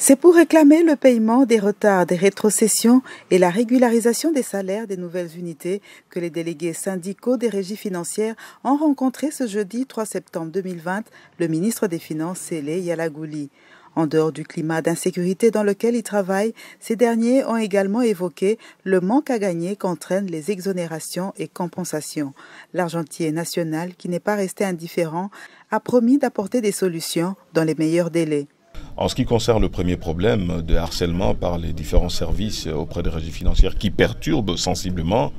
C'est pour réclamer le paiement des retards, des rétrocessions et la régularisation des salaires des nouvelles unités que les délégués syndicaux des régies financières ont rencontré ce jeudi 3 septembre 2020 le ministre des Finances, Sélé Yalagouli. En dehors du climat d'insécurité dans lequel ils travaillent, ces derniers ont également évoqué le manque à gagner qu'entraînent les exonérations et compensations. L'argentier national, qui n'est pas resté indifférent, a promis d'apporter des solutions dans les meilleurs délais. En ce qui concerne le premier problème de harcèlement par les différents services auprès des régies financières qui perturbent sensiblement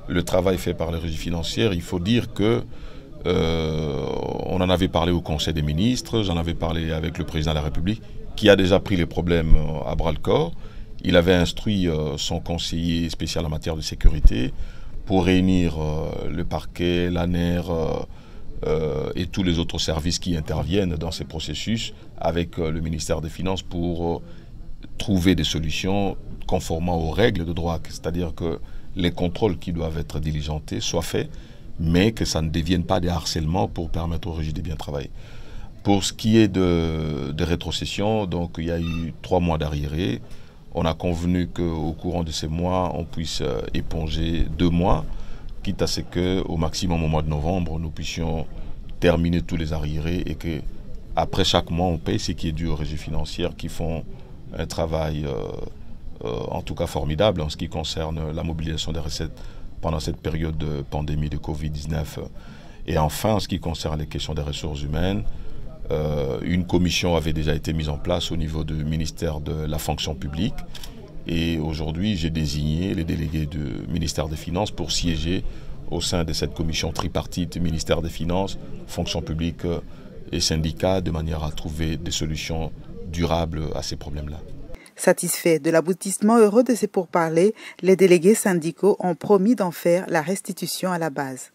le travail fait par les régies financières, il faut dire que on en avait parlé au Conseil des ministres, j'en avais parlé avec le président de la République qui a déjà pris les problèmes à bras-le-corps. Il avait instruit son conseiller spécial en matière de sécurité pour réunir le parquet, l'ANER, et tous les autres services qui interviennent dans ces processus avec le ministère des Finances pour trouver des solutions conformément aux règles de droit, c'est-à-dire que les contrôles qui doivent être diligentés soient faits, mais que ça ne devienne pas des harcèlements pour permettre aux régies de bien travailler. Pour ce qui est de rétrocession, donc il y a eu 3 mois d'arriérés. On a convenu qu'au courant de ces mois, on puisse éponger 2 mois, quitte à ce qu'au maximum au mois de novembre, nous puissions terminer tous les arriérés et qu'après chaque mois, on paye ce qui est dû aux régies financières qui font un travail en tout cas formidable en ce qui concerne la mobilisation des recettes pendant cette période de pandémie de Covid-19. Et enfin, en ce qui concerne les questions des ressources humaines, une commission avait déjà été mise en place au niveau du ministère de la fonction publique. Et aujourd'hui, j'ai désigné les délégués du ministère des Finances pour siéger au sein de cette commission tripartite ministère des Finances, fonction publique et syndicats, de manière à trouver des solutions durables à ces problèmes-là. Satisfaits de l'aboutissement heureux de ces pourparlers, les délégués syndicaux ont promis d'en faire la restitution à la base.